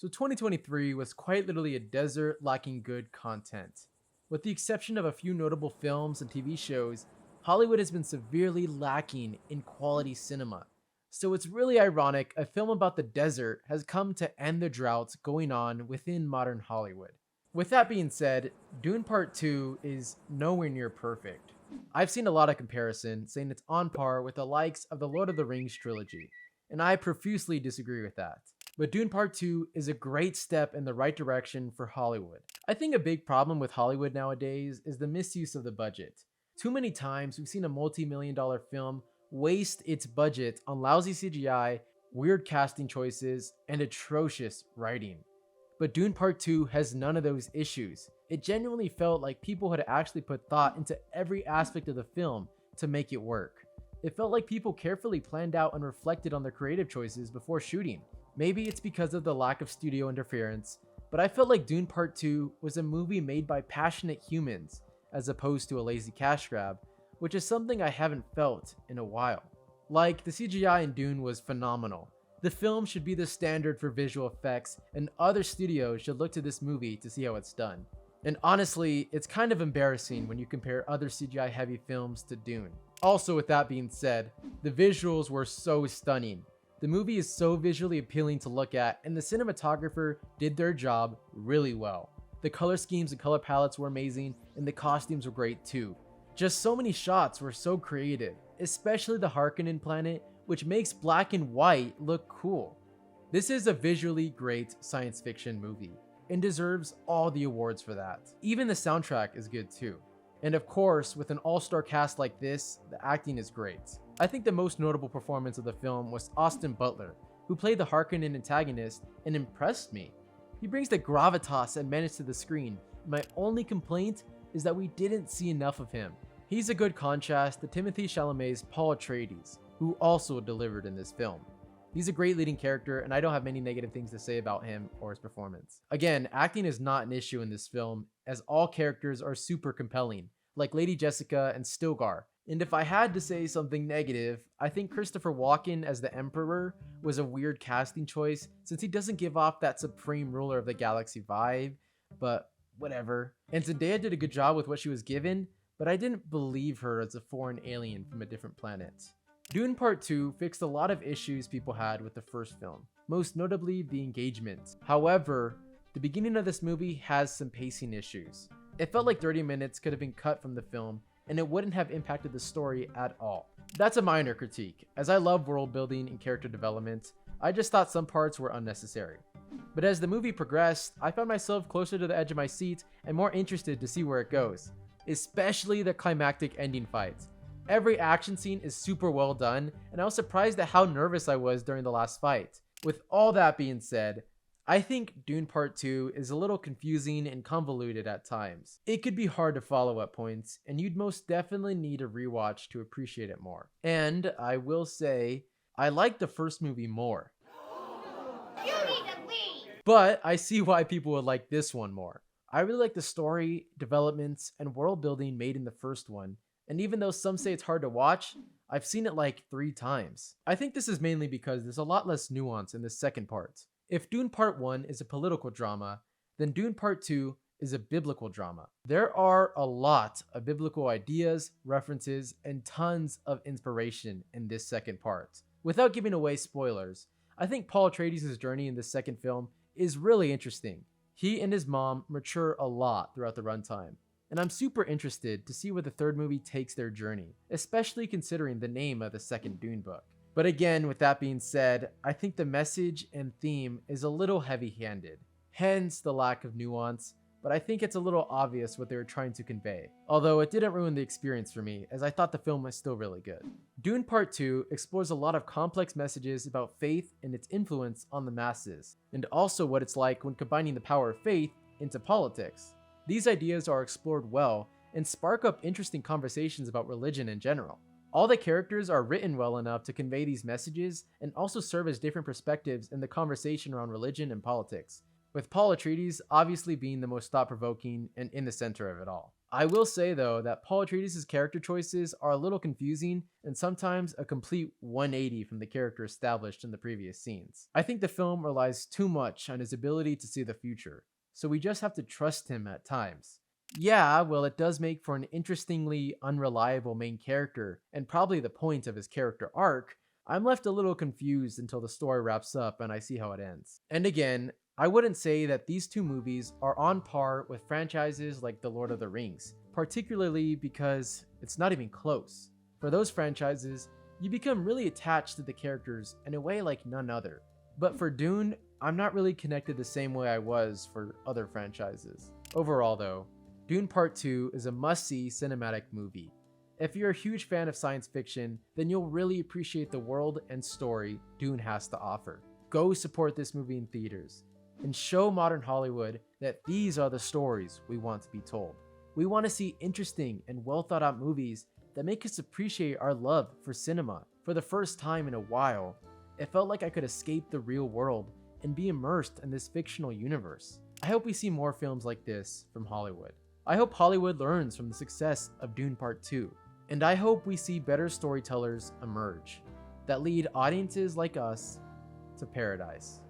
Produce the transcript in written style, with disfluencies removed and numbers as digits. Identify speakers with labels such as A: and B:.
A: So 2023 was quite literally a desert lacking good content. With the exception of a few notable films and TV shows, Hollywood has been severely lacking in quality cinema. So it's really ironic a film about the desert has come to end the droughts going on within modern Hollywood. With that being said, Dune Part 2 is nowhere near perfect. I've seen a lot of comparison saying it's on par with the likes of the Lord of the Rings trilogy, and I profusely disagree with that. But Dune Part 2 is a great step in the right direction for Hollywood. I think a big problem with Hollywood nowadays is the misuse of the budget. Too many times we've seen a multi-million dollar film waste its budget on lousy CGI, weird casting choices, and atrocious writing. But Dune Part 2 has none of those issues. It genuinely felt like people had actually put thought into every aspect of the film to make it work. It felt like people carefully planned out and reflected on their creative choices before shooting. Maybe it's because of the lack of studio interference, but I felt like Dune Part 2 was a movie made by passionate humans, as opposed to a lazy cash grab, which is something I haven't felt in a while. Like, the CGI in Dune was phenomenal. The film should be the standard for visual effects, and other studios should look to this movie to see how it's done. And honestly, it's kind of embarrassing when you compare other CGI heavy films to Dune. Also, with that being said, the visuals were so stunning. The movie is so visually appealing to look at, and the cinematographer did their job really well. The color schemes and color palettes were amazing, and the costumes were great too. Just so many shots were so creative, especially the Harkonnen planet, which makes black and white look cool. This is a visually great science fiction movie, and deserves all the awards for that. Even the soundtrack is good too. And of course, with an all-star cast like this, the acting is great. I think the most notable performance of the film was Austin Butler, who played the Harkonnen antagonist and impressed me. He brings the gravitas and menace to the screen. My only complaint is that we didn't see enough of him. He's a good contrast to Timothée Chalamet's Paul Atreides, who also delivered in this film. He's a great leading character, and I don't have many negative things to say about him or his performance. Again, acting is not an issue in this film, as all characters are super compelling, like Lady Jessica and Stilgar. And if I had to say something negative, I think Christopher Walken as the Emperor was a weird casting choice, since he doesn't give off that supreme ruler of the galaxy vibe, but whatever. And Zendaya did a good job with what she was given, but I didn't believe her as a foreign alien from a different planet. Dune Part 2 fixed a lot of issues people had with the first film, most notably the engagement. However, the beginning of this movie has some pacing issues. It felt like 30 minutes could have been cut from the film, and it wouldn't have impacted the story at all. That's a minor critique, as I love world building and character development. I just thought some parts were unnecessary. But as the movie progressed, I found myself closer to the edge of my seat and more interested to see where it goes, especially the climactic ending fights. Every action scene is super well done, and I was surprised at how nervous I was during the last fight. With all that being said, I think Dune Part 2 is a little confusing and convoluted at times. It could be hard to follow at points, and you'd most definitely need a rewatch to appreciate it more. And I will say, I like the first movie more.
B: You need to leave!
A: But I see why people would like this one more. I really like the story, developments, and world building made in the first one, and even though some say it's hard to watch, I've seen it like 3 times. I think this is mainly because there's a lot less nuance in the second part. If Dune Part 1 is a political drama, then Dune Part 2 is a biblical drama. There are a lot of biblical ideas, references, and tons of inspiration in this second part. Without giving away spoilers, I think Paul Atreides' journey in this second film is really interesting. He and his mom mature a lot throughout the runtime, and I'm super interested to see where the third movie takes their journey, especially considering the name of the second Dune book. But again, with that being said, I think the message and theme is a little heavy-handed, hence the lack of nuance, but I think it's a little obvious what they were trying to convey. Although it didn't ruin the experience for me, as I thought the film was still really good. Dune Part 2 explores a lot of complex messages about faith and its influence on the masses, and also what it's like when combining the power of faith into politics. These ideas are explored well and spark up interesting conversations about religion in general. All the characters are written well enough to convey these messages and also serve as different perspectives in the conversation around religion and politics, with Paul Atreides obviously being the most thought-provoking and in the center of it all. I will say though that Paul Atreides' character choices are a little confusing and sometimes a complete 180 from the character established in the previous scenes. I think the film relies too much on his ability to see the future, so we just have to trust him at times. Yeah, well, it does make for an interestingly unreliable main character, and probably the point of his character arc. I'm left a little confused until the story wraps up and I see how it ends. And again, I wouldn't say that these two movies are on par with franchises like The Lord of the Rings, particularly because it's not even close. For those franchises, you become really attached to the characters in a way like none other. But for Dune, I'm not really connected the same way I was for other franchises. Overall though, Dune Part 2 is a must-see cinematic movie. If you're a huge fan of science fiction, then you'll really appreciate the world and story Dune has to offer. Go support this movie in theaters and show modern Hollywood that these are the stories we want to be told. We want to see interesting and well thought out movies that make us appreciate our love for cinema. For the first time in a while, it felt like I could escape the real world and be immersed in this fictional universe. I hope we see more films like this from Hollywood. I hope Hollywood learns from the success of Dune Part 2, and I hope we see better storytellers emerge that lead audiences like us to paradise.